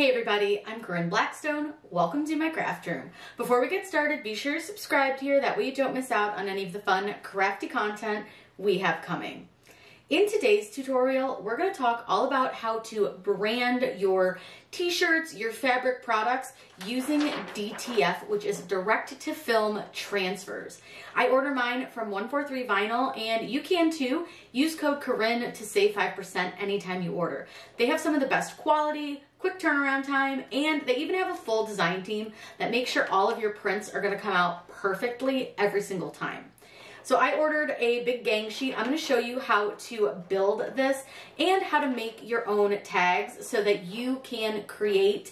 Hey everybody, I'm Corinne Blackstone. Welcome to my craft room. Before we get started, be sure to subscribe here, that way you don't miss out on any of the fun, crafty content we have coming. In today's tutorial, we're going to talk all about how to brand your t-shirts, your fabric products using DTF, which is direct-to-film transfers. I order mine from 143 Vinyl, and you can too. Use code Corinne to save 5% anytime you order. They have some of the best quality, quick turnaround time, and they even have a full design team that makes sure all of your prints are going to come out perfectly every single time. So I ordered a big gang sheet. I'm going to show you how to build this and how to make your own tags so that you can create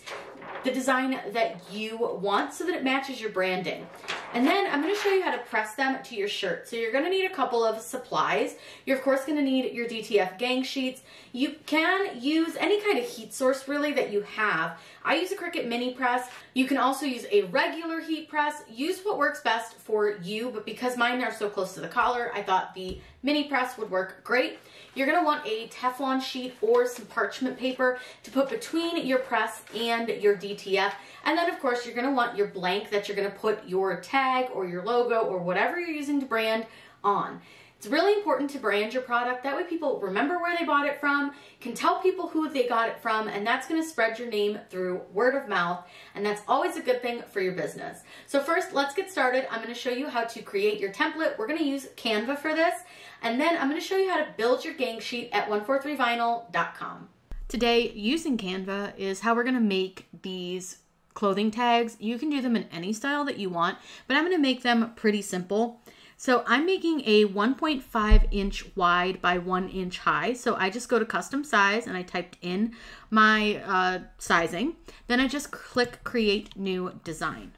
the design that you want so that it matches your branding. And then I'm going to show you how to press them to your shirt. So you're going to need a couple of supplies. You're of course going to need your DTF gang sheets. You can use any kind of heat source really that you have. I use a CRICUT mini press. You can also use a regular heat press. Use what works best for you, but because mine are so close to the collar, I thought the mini press would work great. You're going to want a Teflon sheet or some parchment paper to put between your press and your DTF. And then of course you're going to want your blank that you're going to put your tag or your logo or whatever you're using to brand on. It's really important to brand your product. That way people remember where they bought it from, can tell people who they got it from, and that's going to spread your name through word of mouth, and that's always a good thing for your business. So first, let's get started. I'm going to show you how to create your template. We're going to use Canva for this, and then I'm going to show you how to build your gang sheet at 143vinyl.com. Today, using Canva is how we're going to make these clothing tags. You can do them in any style that you want, but I'm going to make them pretty simple. So I'm making a 1.5 inch wide by 1 inch high. So I just go to custom size and I typed in my sizing. Then I just click create new design.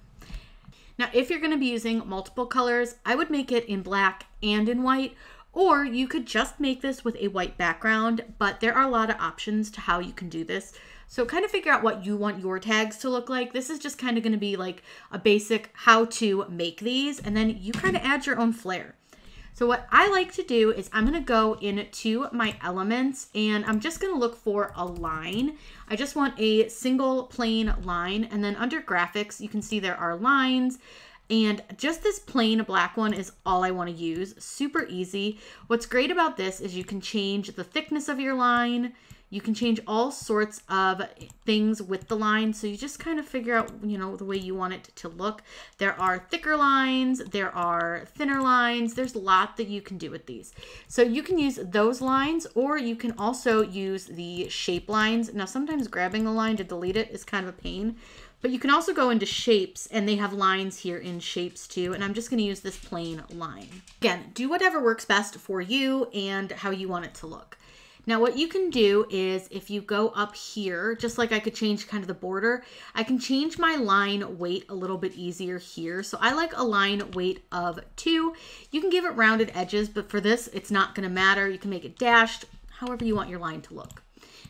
Now, if you're going to be using multiple colors, I would make it in black and in white, or you could just make this with a white background, but there are a lot of options to how you can do this. So kind of figure out what you want your tags to look like. This is just kind of going to be like a basic how to make these, and then you kind of add your own flair. So what I like to do is I'm going to go into my elements and I'm just going to look for a line. I just want a single plain line, and then under graphics, you can see there are lines. And just this plain black one is all I want to use. Super easy. What's great about this is you can change the thickness of your line. You can change all sorts of things with the line. So you just kind of figure out, you know, the way you want it to look. There are thicker lines, there are thinner lines. There's a lot that you can do with these. So you can use those lines, or you can also use the shape lines. Now, sometimes grabbing a line to delete it is kind of a pain, but you can also go into shapes, and they have lines here in shapes too. And I'm just going to use this plain line. Again, do whatever works best for you and how you want it to look. Now what you can do is if you go up here, just like I could change kind of the border, I can change my line weight a little bit easier here. So I like a line weight of 2. You can give it rounded edges, but for this, it's not going to matter. You can make it dashed, however you want your line to look.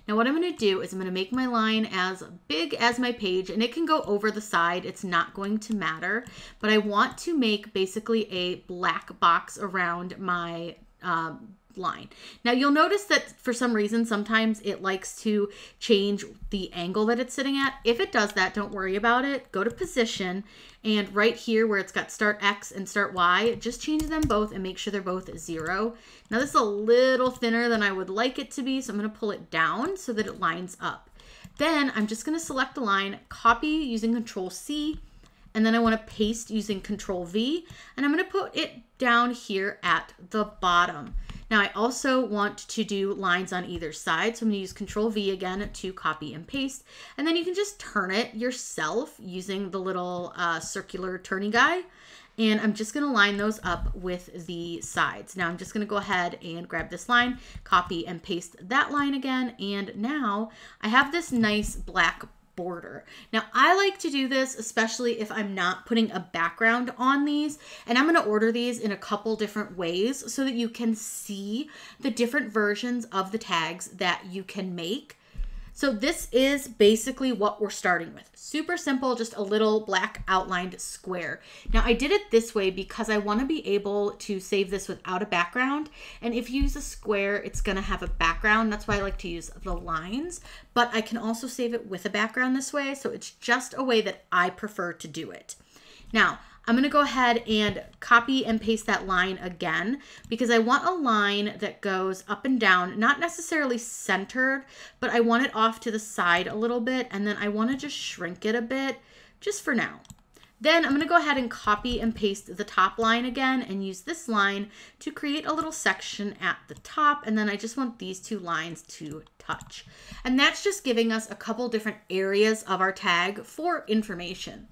Now what I'm going to do is I'm going to make my line as big as my page, and it can go over the side. It's not going to matter, but I want to make basically a black box around my line. Now you'll notice that for some reason sometimes it likes to change the angle that it's sitting at. If it does that, don't worry about it. Go to position, and right here where it's got start X and start Y, just change them both and make sure they're both 0. Now this is a little thinner than I would like it to be, so I'm going to pull it down so that it lines up. Then I'm just going to select the line, copy using Control C, and then I want to paste using Control V, and I'm going to put it down here at the bottom. Now I also want to do lines on either side, so I'm going to use Control V again to copy and paste, and then you can just turn it yourself using the little circular turning guy, and I'm just going to line those up with the sides. Now I'm just going to go ahead and grab this line, copy and paste that line again, and now I have this nice black border. Now I like to do this especially if I'm not putting a background on these, and I'm going to order these in a couple different ways so that you can see the different versions of the tags that you can make. So this is basically what we're starting with. Super simple, just a little black outlined square. Now I did it this way because I want to be able to save this without a background. And if you use a square, it's going to have a background. That's why I like to use the lines, but I can also save it with a background this way. So it's just a way that I prefer to do it. Now, I'm going to go ahead and copy and paste that line again because I want a line that goes up and down, not necessarily centered, but I want it off to the side a little bit, and then I want to just shrink it a bit just for now. Then I'm going to go ahead and copy and paste the top line again and use this line to create a little section at the top, and then I just want these two lines to touch. And that's just giving us a couple different areas of our tag for information.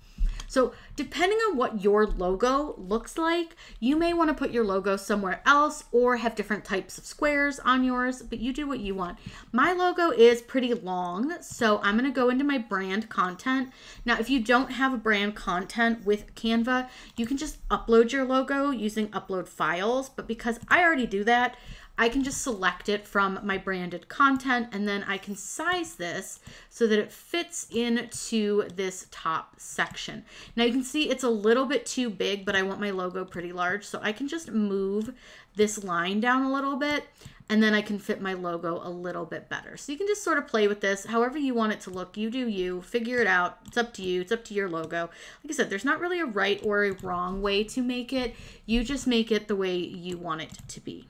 So depending on what your logo looks like, you may want to put your logo somewhere else or have different types of squares on yours, but you do what you want. My logo is pretty long, so I'm going to go into my brand content. Now, if you don't have a brand content with Canva, you can just upload your logo using upload files, but because I already do that, I can just select it from my branded content, and then I can size this so that it fits into this top section. Now you can see it's a little bit too big, but I want my logo pretty large, so I can just move this line down a little bit, and then I can fit my logo a little bit better. So you can just sort of play with this however you want it to look. You do you, figure it out. It's up to you. It's up to your logo. Like I said, there's not really a right or a wrong way to make it. You just make it the way you want it to be.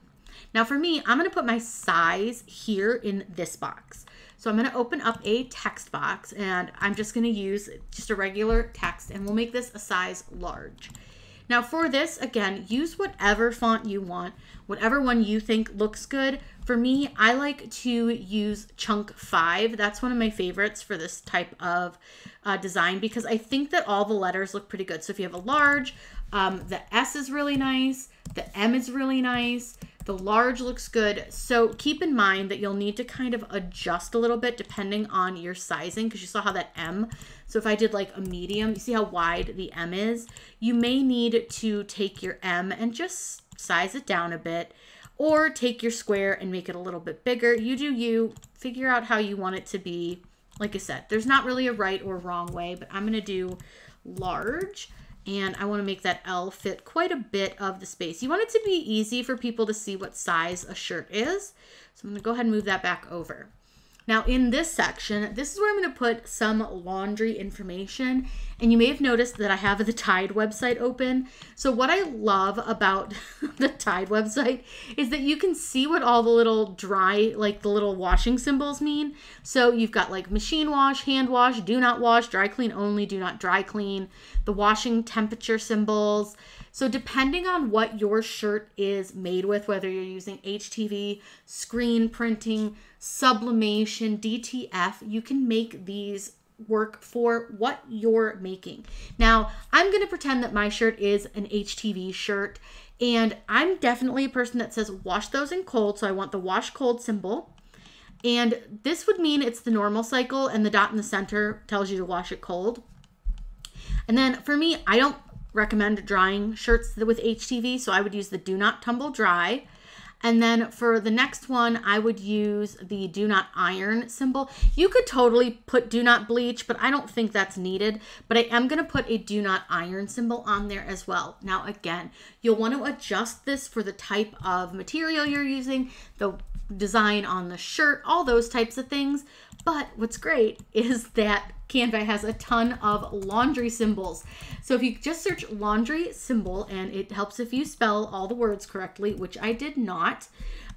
Now for me, I'm going to put my size here in this box. So I'm going to open up a text box, and I'm just going to use just a regular text, and we'll make this a size large. Now for this, again, use whatever font you want, whatever one you think looks good. For me, I like to use Chunk 5. That's one of my favorites for this type of design because I think that all the letters look pretty good. So if you have a large, the S is really nice, the M is really nice, the large looks good. So keep in mind that you'll need to kind of adjust a little bit depending on your sizing, because you saw how that M, so if I did like a medium, you see how wide the M is? You may need to take your M and just size it down a bit, or take your square and make it a little bit bigger. You do you, figure out how you want it to be. Like I said, there's not really a right or wrong way, but I'm gonna do large. And I want to make that L fit quite a bit of the space. You want it to be easy for people to see what size a shirt is. So I'm going to go ahead and move that back over. Now in this section, this is where I'm going to put some laundry information. And you may have noticed that I have the Tide website open. So what I love about the Tide website is that you can see what all the little dry, like the little washing symbols mean. So you've got like machine wash, hand wash, do not wash, dry clean only, do not dry clean, the washing temperature symbols. So depending on what your shirt is made with, whether you're using HTV, screen printing, sublimation, DTF, you can make these work for what you're making. Now, I'm going to pretend that my shirt is an HTV shirt, and I'm definitely a person that says wash those in cold, so I want the wash cold symbol. And this would mean it's the normal cycle, and the dot in the center tells you to wash it cold. And then for me, I don't recommend drying shirts with HTV, so I would use the do not tumble dry. And then for the next one, I would use the do not iron symbol. You could totally put do not bleach, but I don't think that's needed. But I am going to put a do not iron symbol on there as well. Now, again, you'll want to adjust this for the type of material you're using, the design on the shirt, all those types of things. But what's great is that Canva has a ton of laundry symbols. So if you just search laundry symbol, and it helps if you spell all the words correctly, which I did not,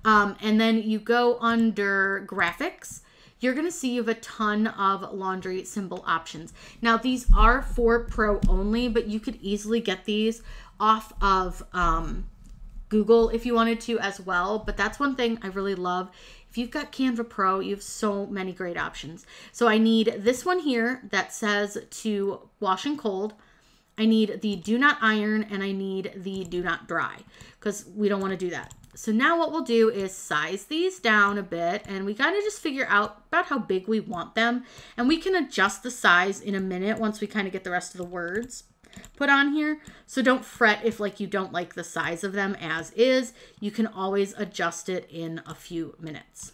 and then you go under graphics, you're going to see you have a ton of laundry symbol options. Now these are for Pro only, but you could easily get these off of Google if you wanted to as well. But that's one thing I really love. If you've got Canva Pro, you have so many great options. So I need this one here that says to wash in cold. I need the do not iron, and I need the do not dry, because we don't want to do that. So now what we'll do is size these down a bit, and we kind of just figure out about how big we want them. And we can adjust the size in a minute once we kind of get the rest of the words put on here. So don't fret if like you don't like the size of them as is. You can always adjust it in a few minutes.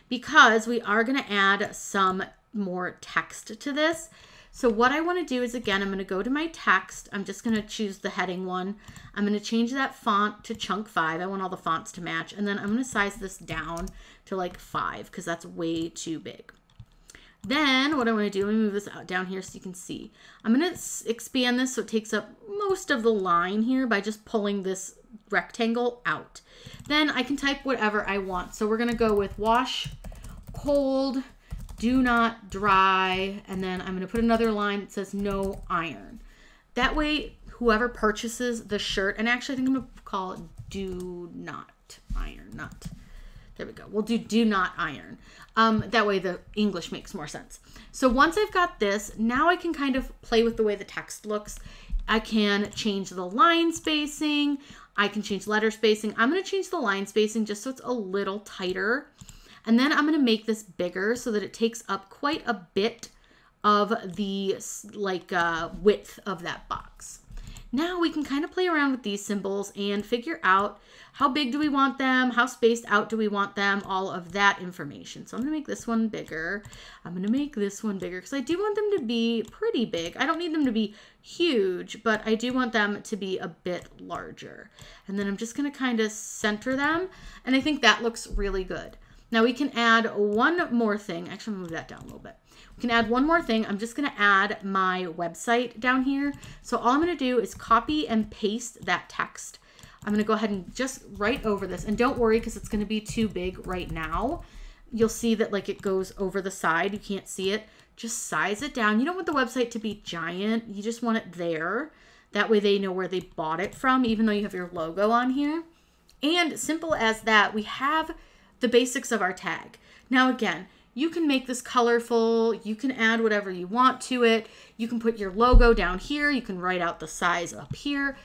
because we are going to add some more text to this. So what I want to do is, again, I'm going to go to my text. I'm just going to choose the heading one. I'm going to change that font to chunk 5. I want all the fonts to match. And then I'm going to size this down to like 5 because that's way too big. Then what I want to do, let me move this out down here so you can see. I'm going to expand this so it takes up most of the line here by just pulling this rectangle out. Then I can type whatever I want. So we're going to go with wash, cold, do not dry, and then I'm going to put another line that says no iron. That way, whoever purchases the shirt, and actually I think I'm going to call it do not iron, not. There we go. We'll do not iron. That way the English makes more sense. So once I've got this, now I can kind of play with the way the text looks. I can change the line spacing. I can change letter spacing. I'm going to change the line spacing just so it's a little tighter. And then I'm going to make this bigger so that it takes up quite a bit of the width of that box. Now we can kind of play around with these symbols and figure out how big do we want them, how spaced out do we want them, all of that information. So I'm going to make this one bigger. I'm going to make this one bigger because I do want them to be pretty big. I don't need them to be huge, but I do want them to be a bit larger. And then I'm just going to kind of center them, and I think that looks really good. Now we can add one more thing. Actually, I'm going to move that down a little bit. We can add one more thing. I'm just going to add my website down here. So all I'm going to do is copy and paste that text. I'm going to go ahead and just write over this. And don't worry because it's going to be too big right now. You'll see that like it goes over the side. You can't see it. Just size it down. You don't want the website to be giant. You just want it there. That way they know where they bought it from, even though you have your logo on here. And simple as that, we have the basics of our tag. Now again, you can make this colorful, you can add whatever you want to it, you can put your logo down here, you can write out the size up here.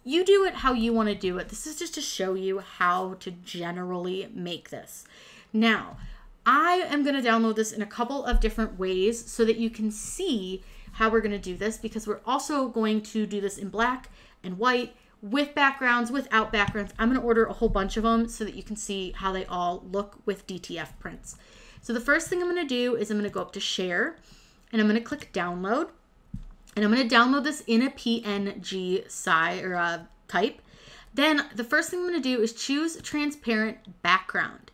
You do it how you want to do it. This is just to show you how to generally make this. Now, I am going to download this in a couple of different ways so that you can see how we're going to do this, because we're also going to do this in black and white, with backgrounds, without backgrounds. I'm going to order a whole bunch of them so that you can see how they all look with DTF prints. So the first thing I'm going to do is I'm going to go up to share, and I'm going to click download, and I'm going to download this in a PNG size or type. Then the first thing I'm going to do is choose transparent background.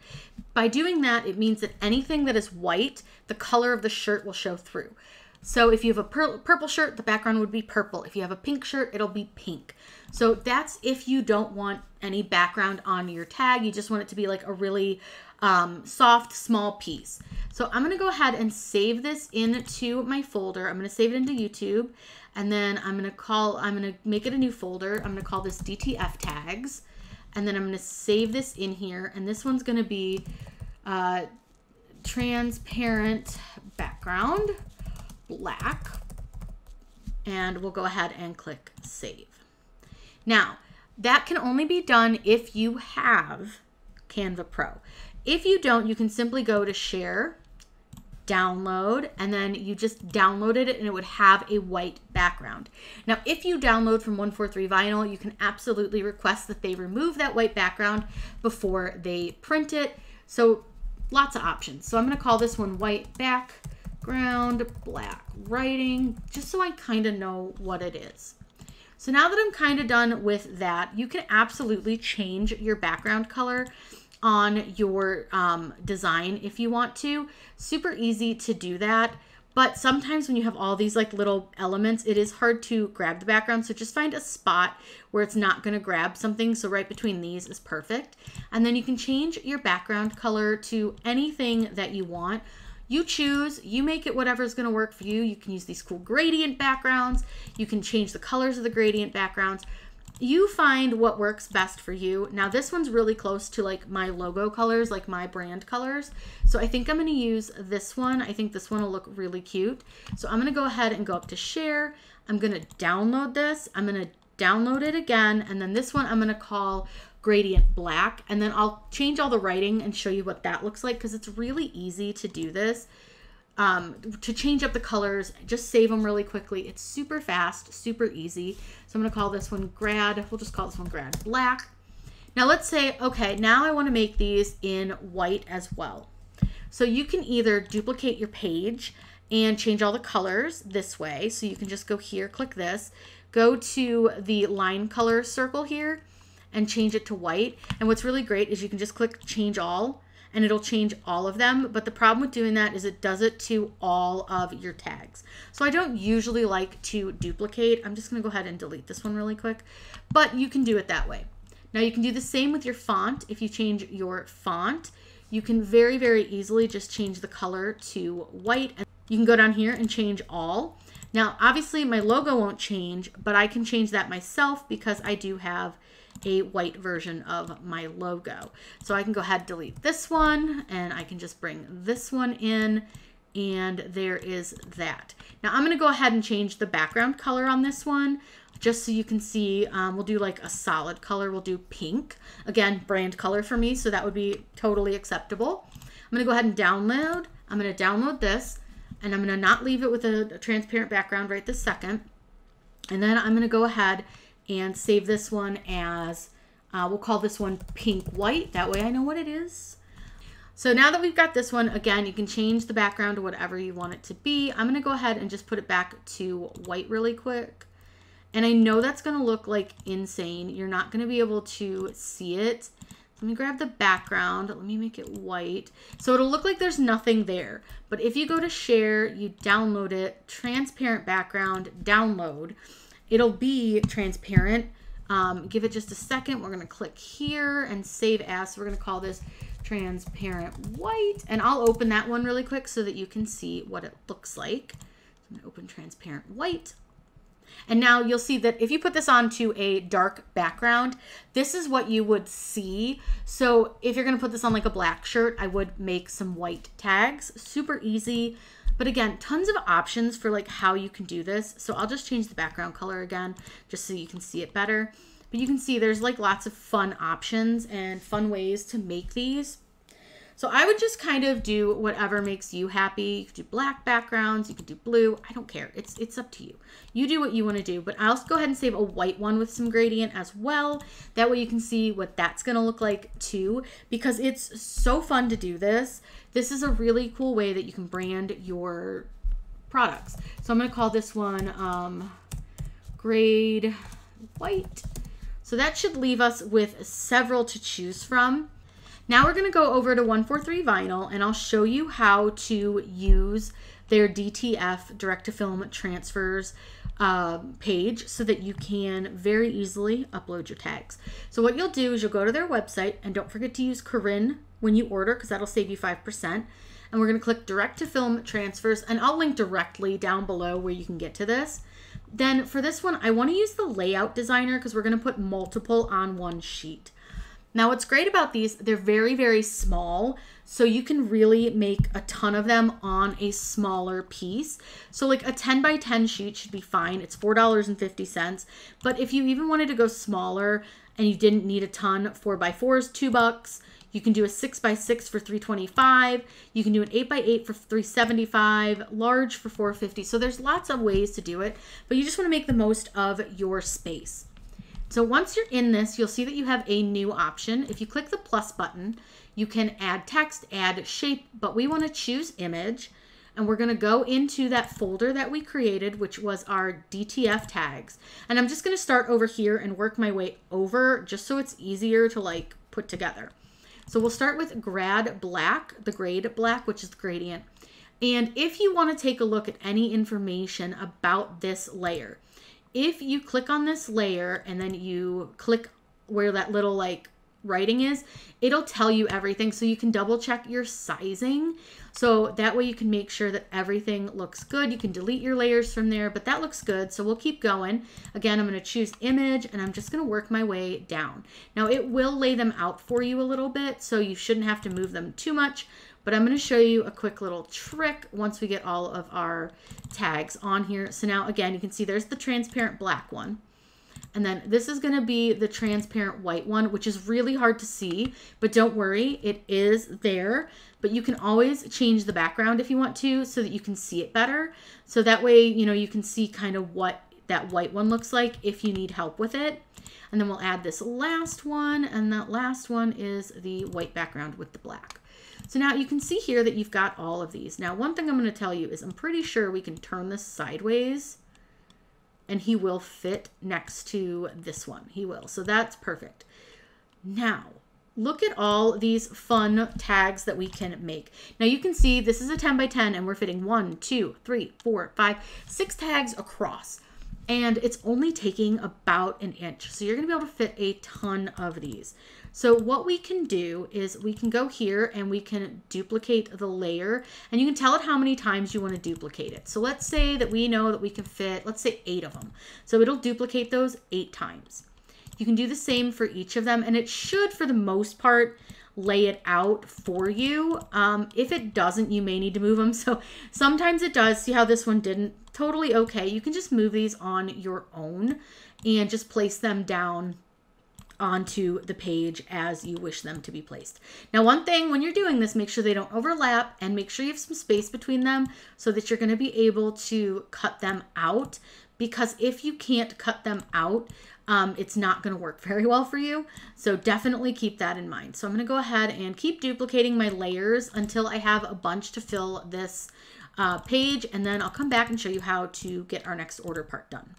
By doing that, it means that anything that is white, the color of the shirt will show through. So if you have a purple shirt, the background would be purple. If you have a pink shirt, it'll be pink. So that's if you don't want any background on your tag. You just want it to be like a really soft, small piece. So I'm going to go ahead and save this into my folder. I'm going to save it into YouTube, and then I'm going to make it a new folder. I'm going to call this DTF tags, and then I'm going to save this in here. And this one's going to be transparent background, black, and we'll go ahead and click save. Now, that can only be done if you have Canva Pro. If you don't, you can simply go to share, download, and then you just downloaded it and it would have a white background. Now, if you download from 143 Vinyl, you can absolutely request that they remove that white background before they print it. So lots of options. So I'm going to call this one white background, black writing, just so I kind of know what it is. So now that I'm kind of done with that, you can absolutely change your background color on your design if you want to. Super easy to do that. But sometimes when you have all these like little elements, it is hard to grab the background. So just find a spot where it's not going to grab something. So right between these is perfect. And then you can change your background color to anything that you want. You choose, you make it whatever's going to work for you. You can use these cool gradient backgrounds. You can change the colors of the gradient backgrounds. You find what works best for you. Now this one's really close to like my logo colors, like my brand colors. So I think I'm going to use this one. I think this one will look really cute. So I'm going to go ahead and go up to share. I'm going to download this. I'm going to download it again. And then this one I'm going to call gradient black, and then I'll change all the writing and show you what that looks like, because it's really easy to do this, to change up the colors. Just save them really quickly. It's super fast, super easy. So I'm going to call this one grad. We'll just call this one grad black. Now let's say, okay, now I want to make these in white as well. So you can either duplicate your page and change all the colors this way. So you can just go here, click this, go to the line color circle here and change it to white. And what's really great is you can just click change all and it'll change all of them. But the problem with doing that is it does it to all of your tags. So I don't usually like to duplicate. I'm just gonna go ahead and delete this one really quick, but you can do it that way. Now you can do the same with your font. If you change your font, you can very, very easily just change the color to white. And you can go down here and change all. Now, obviously my logo won't change, but I can change that myself because I do have a white version of my logo. So I can go ahead and delete this one and I can just bring this one in and there is that. Now I'm gonna go ahead and change the background color on this one just so you can see. We'll do like a solid color. We'll do pink. Again, brand color for me, so that would be totally acceptable. I'm gonna go ahead and download. I'm gonna download this and I'm gonna not leave it with a transparent background right this second. And then I'm gonna go ahead and save this one as, we'll call this one pink white. That way I know what it is. So now that we've got this one, again, you can change the background to whatever you want it to be. I'm gonna go ahead and just put it back to white really quick. And I know that's gonna look like insane. You're not gonna be able to see it. Let me grab the background. Let me make it white. So it'll look like there's nothing there. But if you go to share, you download it, transparent background, download, it'll be transparent. Give it just a second. We're gonna click here and save as. So we're gonna call this transparent white. And I'll open that one really quick so that you can see what it looks like. So I'm gonna open transparent white. And now you'll see that if you put this onto a dark background, this is what you would see. So if you're gonna put this on like a black shirt, I would make some white tags. Super easy. But again, tons of options for like how you can do this. So I'll just change the background color again, just so you can see it better. But you can see there's like lots of fun options and fun ways to make these. So I would just kind of do whatever makes you happy. You could do black backgrounds, you could do blue. I don't care. It's up to you. You do what you want to do. But I'll go ahead and save a white one with some gradient as well. That way you can see what that's going to look like too, because it's so fun to do this. This is a really cool way that you can brand your products. So I'm going to call this one grade white. So that should leave us with several to choose from. Now we're going to go over to 143 Vinyl and I'll show you how to use their DTF direct-to-film transfers page so that you can very easily upload your tags. So what you'll do is you'll go to their website and don't forget to use Corinne when you order because that'll save you 5%. And we're going to click direct-to-film transfers and I'll link directly down below where you can get to this. Then for this one, I want to use the layout designer because we're going to put multiple on one sheet. Now what's great about these, they're very, very small, so you can really make a ton of them on a smaller piece. So like a 10 by 10 sheet should be fine. It's $4.50. But if you even wanted to go smaller and you didn't need a ton, 4 by 4 is $2. You can do a 6 by 6 for $3.25. You can do an 8 by 8 for $3.75, large for $4.50. So there's lots of ways to do it, but you just want to make the most of your space. So once you're in this, you'll see that you have a new option. If you click the plus button, you can add text, add shape, but we want to choose image. And we're going to go into that folder that we created, which was our DTF tags. And I'm just going to start over here and work my way over just so it's easier to like put together. So we'll start with grad black, the grade black, which is the gradient. And if you want to take a look at any information about this layer, if you click on this layer and then you click where that little like writing is, it'll tell you everything. So you can double check your sizing. So that way you can make sure that everything looks good. You can delete your layers from there, but that looks good. So we'll keep going. Again, I'm going to choose image and I'm just going to work my way down. Now it will lay them out for you a little bit, so you shouldn't have to move them too much. But I'm going to show you a quick little trick once we get all of our tags on here. So now again, you can see there's the transparent black one. And then this is going to be the transparent white one, which is really hard to see, but don't worry, it is there. But you can always change the background if you want to so that you can see it better. So that way, you know, you can see kind of what that white one looks like if you need help with it. And then we'll add this last one, and that last one is the white background with the black. So now you can see here that you've got all of these. Now, one thing I'm going to tell you is I'm pretty sure we can turn this sideways and he will fit next to this one. He will. So that's perfect. Now, look at all these fun tags that we can make. Now you can see this is a 10 by 10 and we're fitting 1, 2, 3, 4, 5, 6 tags across. And it's only taking about an inch. So you're gonna be able to fit a ton of these. So what we can do is we can go here and we can duplicate the layer and you can tell it how many times you want to duplicate it. So let's say that we know that we can fit, let's say 8 of them. So it'll duplicate those 8 times. You can do the same for each of them and it should, for the most part, lay it out for you. If it doesn't, you may need to move them. So sometimes it does. See how this one didn't? Totally okay. You can just move these on your own and just place them down onto the page as you wish them to be placed. Now, one thing when you're doing this, make sure they don't overlap and make sure you have some space between them so that you're going to be able to cut them out, because if you can't cut them out, it's not going to work very well for you. So definitely keep that in mind. So I'm going to go ahead and keep duplicating my layers until I have a bunch to fill this page, and then I'll come back and show you how to get our next order part done.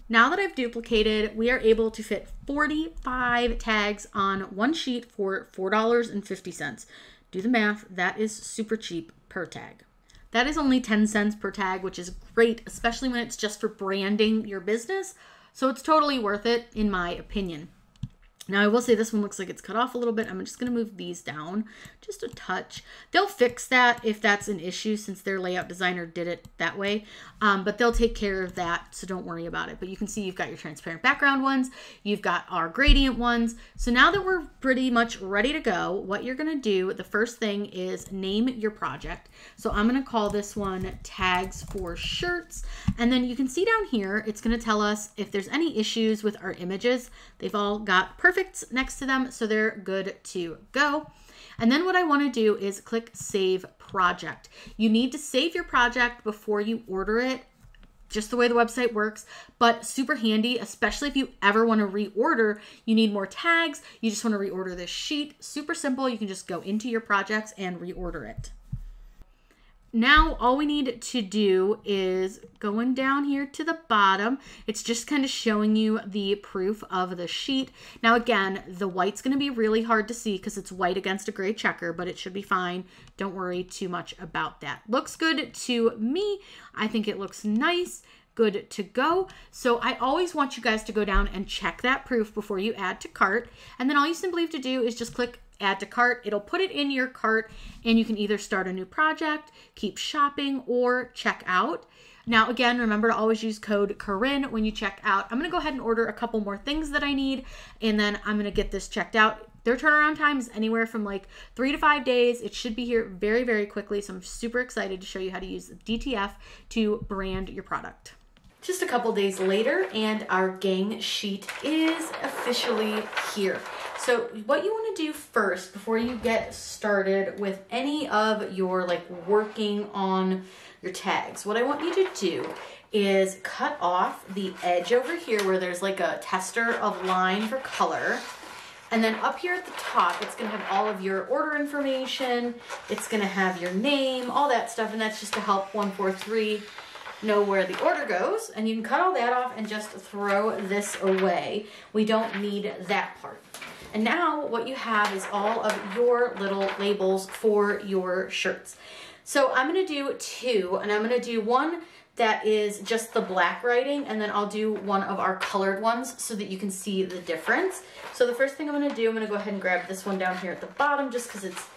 Now that I've duplicated, we are able to fit 45 tags on one sheet for $4.50. Do the math, that is super cheap per tag. That is only 10 cents per tag, which is great, especially when it's just for branding your business. So it's totally worth it, in my opinion. Now, I will say this one looks like it's cut off a little bit. I'm just going to move these down just a touch. They'll fix that if that's an issue, since their layout designer did it that way. But they'll take care of that, so don't worry about it. But you can see you've got your transparent background ones. You've got our gradient ones. So now that we're pretty much ready to go, what you're going to do, the first thing is name your project. So I'm going to call this one Tags for Shirts. And then you can see down here, it's going to tell us if there's any issues with our images. They've all got perfects next to them, so they're good to go. And then what I want to do is click Save Project. You need to save your project before you order it, just the way the website works, but super handy, especially if you ever want to reorder. You need more tags, you just want to reorder this sheet. Super simple. You can just go into your projects and reorder it. Now, all we need to do is going down here to the bottom. It's just kind of showing you the proof of the sheet. Now, again, the white's going to be really hard to see because it's white against a gray checker, but it should be fine. Don't worry too much about that. Looks good to me. I think it looks nice. Good to go. So I always want you guys to go down and check that proof before you add to cart. And then all you simply have to do is just click Add to Cart. It'll put it in your cart and you can either start a new project, keep shopping, or check out. Now, again, remember to always use code Corinne when you check out. I'm going to go ahead and order a couple more things that I need, and then I'm going to get this checked out. Their turnaround time is anywhere from like 3 to 5 days. It should be here very, very quickly. So I'm super excited to show you how to use DTF to brand your product. Just a couple days later, and our gang sheet is officially here. So what you want to do first before you get started with any of your working on your tags, what I want you to do is cut off the edge over here where there's like a tester of line for color. And then up here at the top, it's going to have all of your order information. It's going to have your name, all that stuff. And that's just to help 143 know where the order goes. And you can cut all that off and just throw this away. We don't need that part. And now what you have is all of your little labels for your shirts. So I'm going to do 2, and I'm going to do one that is just the black writing, and then I'll do one of our colored ones so that you can see the difference. So the first thing I'm going to do, I'm going to go ahead and grab this one down here at the bottom just because it's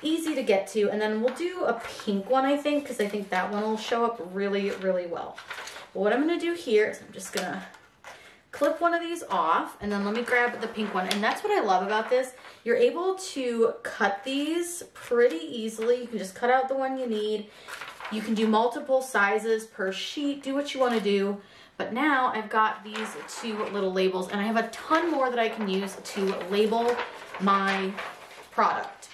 easy to get to, and then we'll do a pink one, I think, because I think that one will show up really, really well. But what I'm going to do here is I'm just going to clip one of these off, and then let me grab the pink one. And that's what I love about this. You're able to cut these pretty easily. You can just cut out the one you need. You can do multiple sizes per sheet, do what you want to do. But now I've got these 2 little labels, and I have a ton more that I can use to label my product.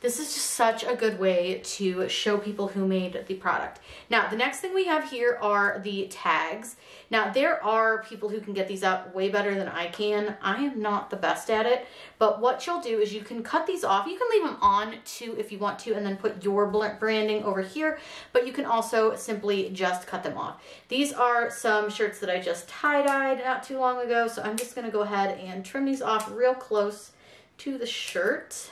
This is just such a good way to show people who made the product. Now, the next thing we have here are the tags. Now, there are people who can get these out way better than I can. I am not the best at it, but what you'll do is you can cut these off. You can leave them on too if you want to, and then put your branding over here, but you can also simply just cut them off. These are some shirts that I just tie-dyed not too long ago, so I'm just gonna go ahead and trim these off real close to the shirt.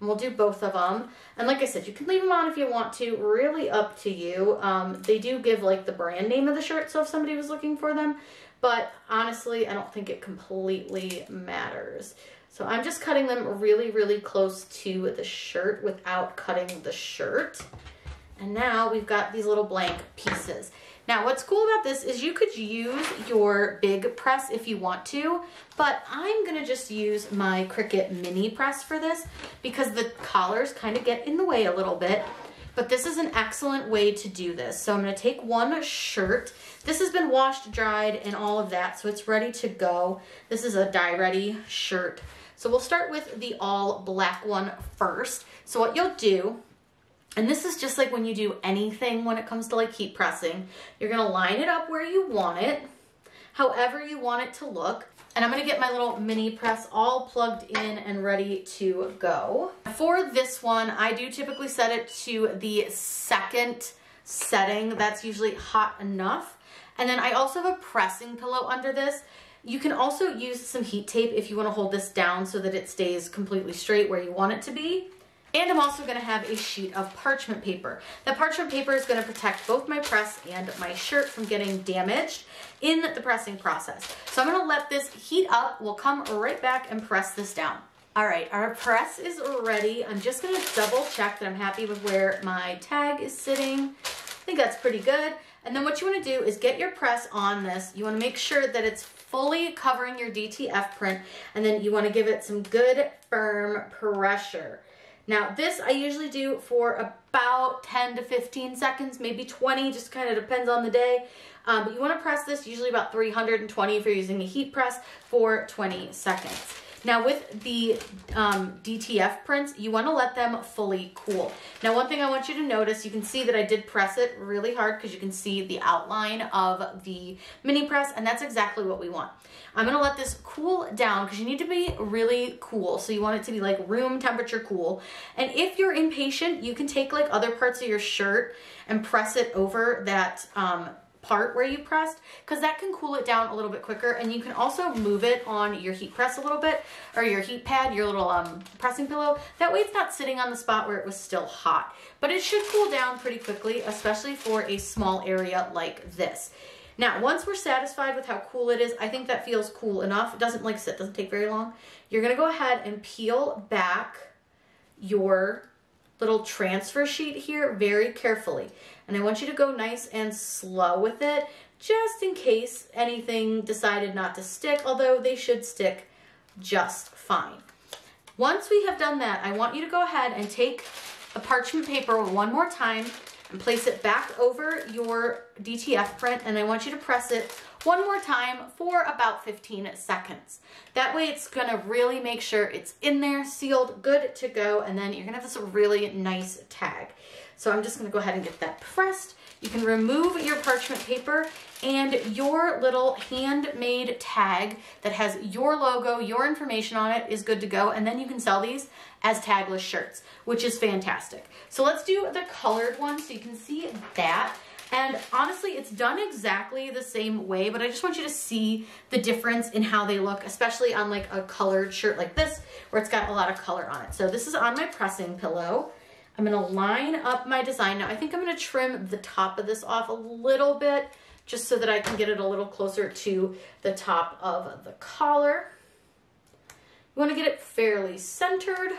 And we'll do both of them. And like I said, you can leave them on if you want to, really up to you. They do give like the brand name of the shirt, so if somebody was looking for them, but honestly, I don't think it completely matters. So I'm just cutting them really, really close to the shirt without cutting the shirt. And now we've got these little blank pieces. Now, what's cool about this is you could use your big press if you want to, but I'm gonna just use my CRICUT mini press for this because the collars kind of get in the way a little bit, but this is an excellent way to do this. So I'm gonna take one shirt. This has been washed, dried, and all of that, so it's ready to go. This is a dye-ready shirt. So we'll start with the all black one first. So what you'll do, and this is just like when you do anything when it comes to like heat pressing, you're gonna line it up where you want it, however you want it to look. And I'm gonna get my little mini press all plugged in and ready to go. For this one, I do typically set it to the second setting. That's usually hot enough. And then I also have a pressing pillow under this. You can also use some heat tape if you wanna hold this down so that it stays completely straight where you want it to be. And I'm also gonna have a sheet of parchment paper. That parchment paper is gonna protect both my press and my shirt from getting damaged in the pressing process. So I'm gonna let this heat up. We'll come right back and press this down. All right, our press is ready. I'm just gonna double check that I'm happy with where my tag is sitting. I think that's pretty good. And then what you wanna do is get your press on this. You wanna make sure that it's fully covering your DTF print, and then you wanna give it some good firm pressure. Now this I usually do for about 10 to 15 seconds, maybe 20, just kind of depends on the day. But you want to press this usually about 320 if you're using a heat press for 20 seconds. Now with the DTF prints, you want to let them fully cool. Now one thing I want you to notice, you can see that I did press it really hard because you can see the outline of the mini press, and that's exactly what we want. I'm gonna let this cool down because you need to be really cool. So you want it to be like room temperature cool. And if you're impatient, you can take like other parts of your shirt and press it over that part where you pressed, because that can cool it down a little bit quicker. And you can also move it on your heat press a little bit, or your heat pad, your little pressing pillow. That way it's not sitting on the spot where it was still hot. But it should cool down pretty quickly, especially for a small area like this. Now, once we're satisfied with how cool it is, I think that feels cool enough. It doesn't like sit, doesn't take very long. You're gonna go ahead and peel back your little transfer sheet here very carefully. And I want you to go nice and slow with it, just in case anything decided not to stick, although they should stick just fine. Once we have done that, I want you to go ahead and take a parchment paper one more time and place it back over your DTF print, and I want you to press it one more time for about 15 seconds. That way it's gonna really make sure it's in there, sealed, good to go, and then you're gonna have this really nice tag. So I'm just gonna go ahead and get that pressed. You can remove your parchment paper, and your little handmade tag that has your logo, your information on it is good to go, and then you can sell these as tagless shirts, which is fantastic. So let's do the colored one so you can see that. And honestly, it's done exactly the same way, but I just want you to see the difference in how they look, especially on like a colored shirt like this, where it's got a lot of color on it. So this is on my pressing pillow. I'm gonna line up my design. Now I think I'm gonna trim the top of this off a little bit, just so that I can get it a little closer to the top of the collar. You wanna get it fairly centered,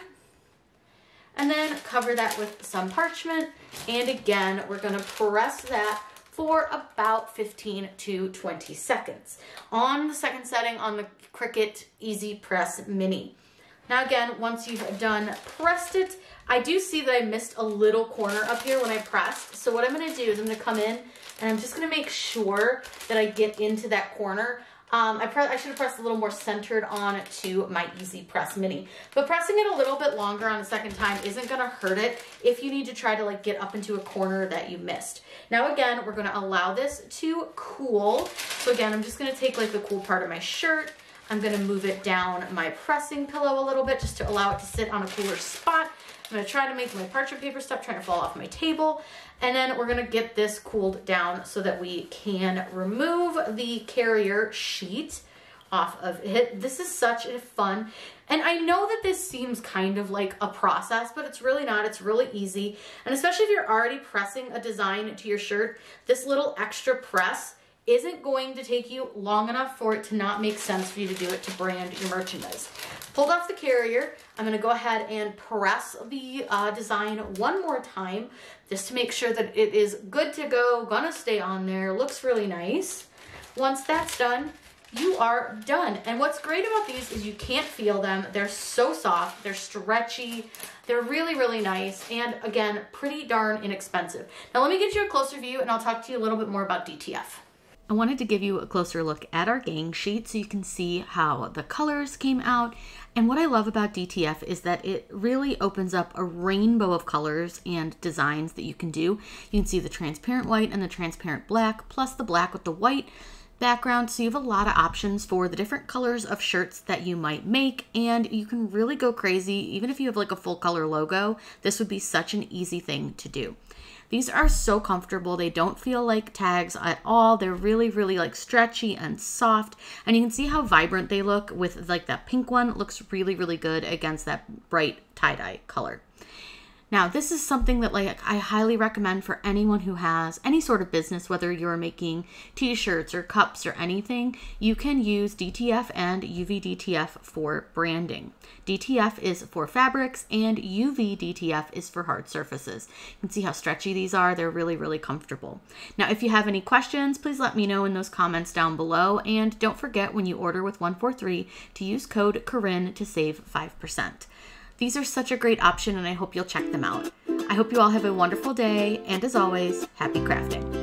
and then cover that with some parchment. And again, we're gonna press that for about 15 to 20 seconds on the second setting on the CRICUT Easy Press Mini. Now again, once you've done pressed it, I do see that I missed a little corner up here when I pressed. So what I'm gonna do is I'm gonna come in and I'm just gonna make sure that I get into that corner. I should have pressed a little more centered on to my Easy Press Mini. But pressing it a little bit longer on the second time isn't gonna hurt it if you need to try to like get up into a corner that you missed. Now again, we're gonna allow this to cool. So again, I'm just gonna take like the cool part of my shirt. I'm gonna move it down my pressing pillow a little bit just to allow it to sit on a cooler spot. I'm gonna try to make my parchment paper stop trying to fall off my table. And then we're gonna get this cooled down so that we can remove the carrier sheet off of it. This is such a fun, and I know that this seems kind of like a process, but it's really not. It's really easy. And especially if you're already pressing a design to your shirt, this little extra press isn't going to take you long enough for it to not make sense for you to do it to brand your merchandise. Pulled off the carrier, I'm gonna go ahead and press the design one more time just to make sure that it is good to go, gonna stay on there, looks really nice. Once that's done, you are done. And what's great about these is you can't feel them. They're so soft, they're stretchy, they're really, really nice, and again, pretty darn inexpensive. Now let me get you a closer view and I'll talk to you a little bit more about DTF. I wanted to give you a closer look at our gang sheet so you can see how the colors came out. And what I love about DTF is that it really opens up a rainbow of colors and designs that you can do. You can see the transparent white and the transparent black, plus the black with the white background. So you have a lot of options for the different colors of shirts that you might make, and you can really go crazy. Even if you have like a full color logo, this would be such an easy thing to do. These are so comfortable. They don't feel like tags at all. They're really, really like stretchy and soft. And you can see how vibrant they look with like that pink one. It looks really, really good against that bright tie-dye color. Now, this is something that like I highly recommend for anyone who has any sort of business, whether you're making t-shirts or cups or anything. You can use DTF and UV DTF for branding. DTF is for fabrics and UV DTF is for hard surfaces. You can see how stretchy these are. They're really, really comfortable. Now, if you have any questions, please let me know in those comments down below. And don't forget, when you order with 143 to use code Corinne to save 5%. These are such a great option, and I hope you'll check them out. I hope you all have a wonderful day, and as always, happy crafting.